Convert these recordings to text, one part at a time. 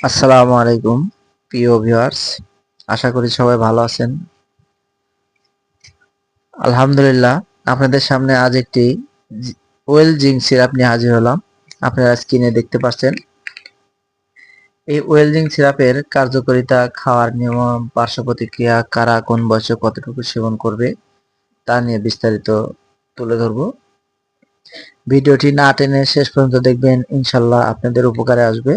আসসালামু আলাইকুম প্রিয় ভিউয়ার্স, আশা করি সবাই ভালো আছেন। আলহামদুলিল্লাহ, আপনাদের সামনে আজ একটি ওয়েল জিঙ্ক সিরাপ নিয়ে হাজির হলাম। আপনারা স্ক্রিনে দেখতে পাচ্ছেন। এই ওয়েল জিঙ্ক সিরাপের কার্যকারিতা, খাওয়ার নিয়ম, পার্শ্ব প্রতিক্রিয়া, কারা কোন বয়সে কতটুকু সেবন করবে তা নিয়ে বিস্তারিত তুলে ধরব। ভিডিওটি না টেনে শেষ পর্যন্ত দেখবেন, ইনশাল্লাহ আপনাদের উপকারে আসবে।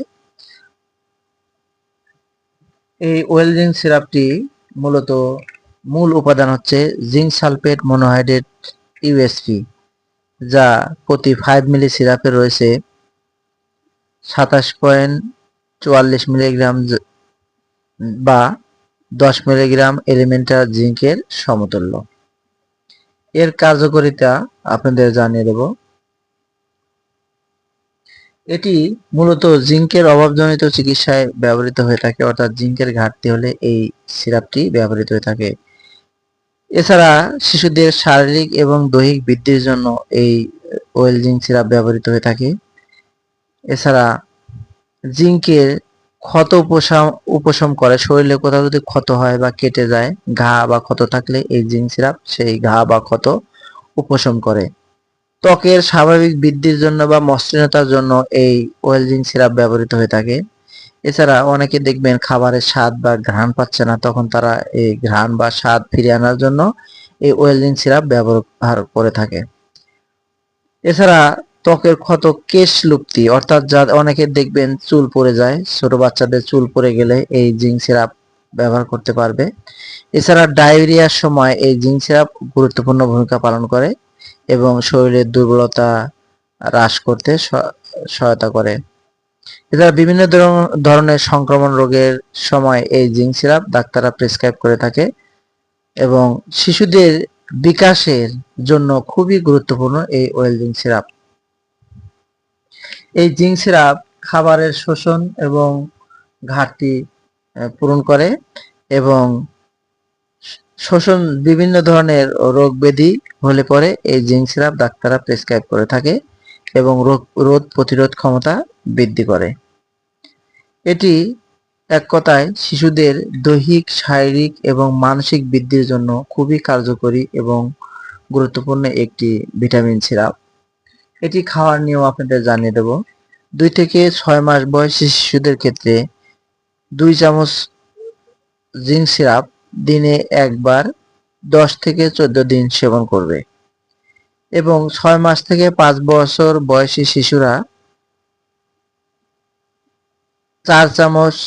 এই ওয়েল জিঙ্ক সিরাপটি মূলত মূল উপাদান হচ্ছে জিঙ্ক সালফেট মনোহাইড্রেট ইউএসপি, যা প্রতি 5 মিলি সিরাপে রয়েছে 27.44 মিলিগ্রাম বা 10 মিলিগ্রাম এলিমেন্টাল জিঙ্কের সমতুল্য। এর কার্যকারিতা আপনাদের জানিয়ে দেব। এটি মূলত জিঙ্কের অভাবজনিত চিকিৎসায় ব্যবহৃত হয়ে থাকে, অর্থাৎ জিঙ্কের ঘাটতি হলে এই সিরাপটি ব্যবহৃত হয়ে থাকে। এছাড়া শিশুদের শারীরিক এবং দৈহিক বৃদ্ধির জন্য এই ওয়েল জিঙ্ক সিরাপ ব্যবহৃত হয়ে থাকে। এছাড়া জিঙ্কের ক্ষত উপশম করে। শরীরে কোথাও যদি ক্ষত হয় বা কেটে যায়, ঘা বা ক্ষত থাকলে এই জিঙ্ক সিরাপ সেই ঘা বা ক্ষত উপশম করে। ত্বকের স্বাভাবিক বৃদ্ধির জন্য বা মসৃণতার জন্য এই ওয়েল জিঙ্ক সিরাপ ব্যবহৃত হয়ে থাকে। এছাড়া অনেকে দেখবেন খাবারের স্বাদ বা ঘ্রাণ পাচ্ছে না, তখন তারা এই ঘ্রাণ বা স্বাদ ফিরিয়ে আনার জন্য এই ওয়েল জিঙ্ক সিরাপ ব্যবহার করে থাকে। এছাড়া ত্বকের ক্ষত, কেশ লুপ্তি, অর্থাৎ যা অনেকে দেখবেন চুল পড়ে যায়, ছোট বাচ্চাদের চুল পড়ে গেলে এই জিঙ্ক সিরাপ ব্যবহার করতে পারবে। এছাড়া ডায়রিয়ার সময় এই জিঙ্ক সিরাপ গুরুত্বপূর্ণ ভূমিকা পালন করে এবং শরীরের দুর্বলতা হ্রাস করতে সহায়তা করে। এছাড়া বিভিন্ন ধরনের সংক্রমণ রোগের সময় এই জিঙ্ক সিরাপ ডাক্তাররা প্রেসক্রাইব করে থাকে এবং শিশুদের বিকাশের জন্য খুবই গুরুত্বপূর্ণ এই ওয়েল জিঙ্ক সিরাপ। এই জিঙ্ক সিরাপ খাবারের শোষণ এবং ঘাটতি পূরণ করে এবং শোষণ বিভিন্ন ধরনের রোগ ব্যাধি হলে পরে এই জিঙ্ক সিরাপ ডাক্তাররা প্রেসক্রাইব করে থাকে এবং রোগ প্রতিরোধ ক্ষমতা বৃদ্ধি করে। এটি এক কথায় শিশুদের দৈহিক, শারীরিক এবং মানসিক বৃদ্ধির জন্য খুবই কার্যকরী এবং গুরুত্বপূর্ণ একটি ভিটামিন সিরাপ। এটি খাওয়ার নিয়ম আপনাদের জানিয়ে দেব। 2 থেকে 6 মাস বয়সী শিশুদের ক্ষেত্রে 2 চামচ জিঙ্ক সিরাপ দিনে একবার 10 থেকে 14 দিন সেবন করবে এবং 6 মাস থেকে 5 বছর বয়সী শিশুরা 4 চামচ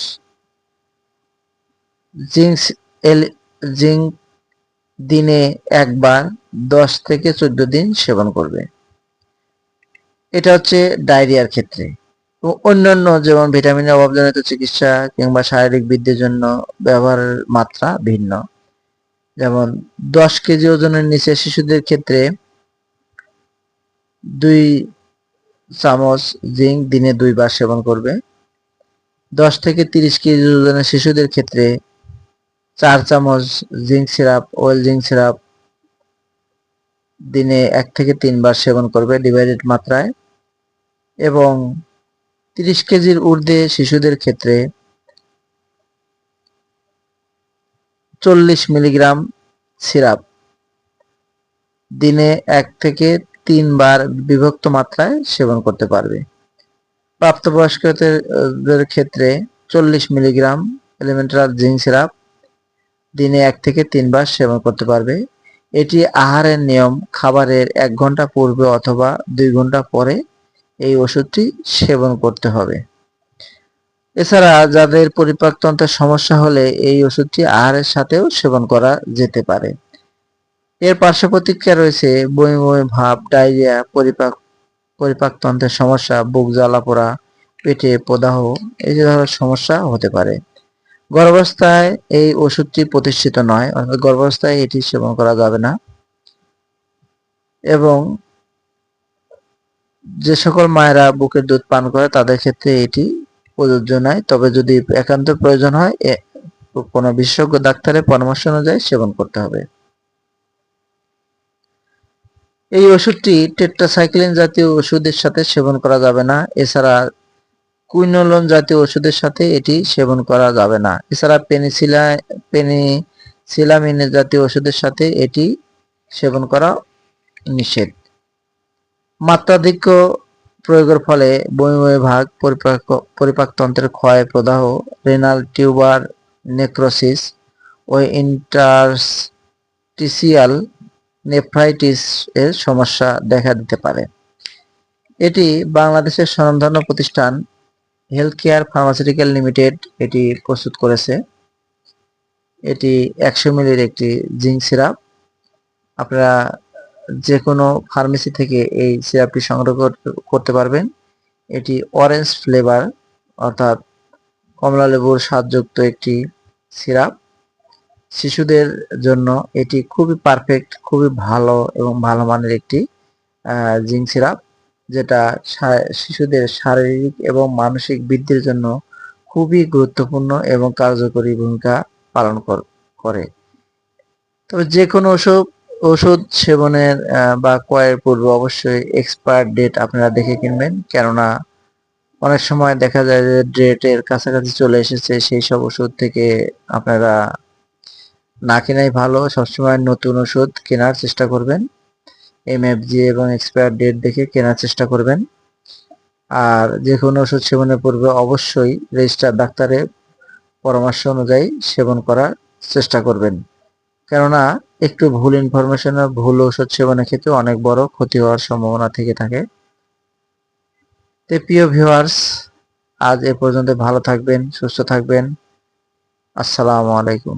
জিঙ্ক দিনে একবার 10 থেকে 14 দিন সেবন করবে। এটা হচ্ছে ডায়রিয়ার ক্ষেত্রে। অন্যান্য যেমন ভিটামিনের অভাবজনিত চিকিৎসা কিংবা শারীরিক বৃদ্ধির জন্য ব্যবহারের মাত্রা ভিন্ন। যেমন 10 কেজি ওজনের নিচে শিশুদের ক্ষেত্রে 2 চামচ জিঙ্ক দিনে 2 বার সেবন করবে। 10 থেকে 30 কেজি ওজনের শিশুদের ক্ষেত্রে 4 চামচ zinc syrup, well zinc syrup দিনে 1 থেকে 3 বার সেবন করবে ডিভাইডেড মাত্রায়। এবং 30 কেজির ঊর্ধ্বে শিশুদের ক্ষেত্রে 40 মিলিগ্রাম সিরাপ দিনে 1 থেকে 3 বার বিভক্ত মাত্রায় সেবন করতে পারবে। প্রাপ্তবয়স্কদের ক্ষেত্রে 40 মিলিগ্রাম এলিমেন্টাল জিঙ্ক সিরাপ দিনে 1 থেকে 3 বার সেবন করতে পারবে। এটি আহারের নিয়ম, খাবারের 1 ঘন্টা পূর্বে অথবা 2 ঘন্টা পরে এই ওষুধটি সেবন করতে হবে। এছাড়া যাদের পরিপাকতন্ত্রের সমস্যা হলে এই ওষুধটি আহারের সাথেও সেবন করা যেতে পারে। এর পার্শ্ব প্রতিক্রিয়া রয়েছে বমি বমি ভাব, ডায়রিয়া, পরিপাকতন্ত্রের সমস্যা, বুক জ্বালা পোড়া, পেটে প্রদাহ, এই ধরনের সমস্যা হতে পারে। গর্ভাবস্থায় এই ওষুধটি প্রতিষ্ঠিত নয়, অর্থাৎ গর্ভাবস্থায় এটি সেবন করা যাবে না। এবং যে সকল মায়েরা বুকের দুধ পান করে তাদের ক্ষেত্রে এটি প্রযোজ্য নয়, তবে যদি একান্ত প্রয়োজন হয় কোনো বিশেষজ্ঞ ডাক্তারের পরামর্শ অনুযায়ী সেবন করতে হবে। এই ওষুধটি টেট্রাসাইক্লিন জাতীয় ওষুধের সাথে সেবন করা যাবে না। এছাড়া কুইনোলোন জাতীয় ওষুধের সাথে এটি সেবন করা যাবে না। এছাড়া পেনিসিলামিন জাতীয় ওষুধের সাথে এটি সেবন করা নিষেধ। মাত্রাধিক্য প্রয়োগের ফলে বমি ভাগ, পরিপাকতন্ত্রের ক্ষয়, প্রদাহ, রেনাল টিউবার নেক্রোসিস ও ইন্টারস্টিসিয়াল নেফ্রাইটিস এর সমস্যা দেখা দিতে পারে। এটি বাংলাদেশের স্বনামধন্য প্রতিষ্ঠান হেলথ কেয়ার ফার্মাসিউটিক্যাল লিমিটেড এটি প্রস্তুত করেছে। এটি 100 মিলির একটি জিঙ্ক সিরাপ। আপনারা যে কোনো ফার্মেসি থেকে এই সিরাপটি সংগ্রহ করতে পারবেন। এটি অরেঞ্জ ফ্লেভার অর্থাৎ কমলা লেবুর স্বাদযুক্ত একটি সিরাপ। শিশুদের জন্য এটি খুবই পারফেক্ট, খুবই ভালো এবং ভালো মানের একটি জিঙ্ক সিরাপ, যেটা শিশুদের শারীরিক এবং মানসিক বৃদ্ধির জন্য খুবই গুরুত্বপূর্ণ এবং কার্যকরী ভূমিকা পালন করে। তবে যে কোনো ওষুধ সেবনের বা ক্রয়ের পূর্বে অবশ্যই এক্সপায়ার ডেট আপনারা দেখে কিনবেন, কেননা অনেক সময় দেখা যায় যে ডেটের কাছাকাছি চলে এসেছে। সেই সব ওষুধ থেকে আপনারা না কেনাই ভালো। সবসময় নতুন ওষুধ কেনার চেষ্টা করবেন, এমএফজি এবং এক্সপায়ার ডেট দেখে কেনার চেষ্টা করবেন। আর যে কোনো ওষুধ সেবনের পূর্বে অবশ্যই রেজিস্টার ডাক্তারের পরামর্শ অনুযায়ী সেবন করার চেষ্টা করবেন, কেননা একটু ভুল ইনফরমেশন ও ভুল ওষুধ সেবনের ক্ষেত্রে অনেক বড় ক্ষতি হওয়ার সম্ভাবনা থেকে থাকে। তো প্রিয় ভিউয়ার্স, আজ এ পর্যন্ত। ভালো থাকবেন, সুস্থ থাকবেন। আসসালামু আলাইকুম।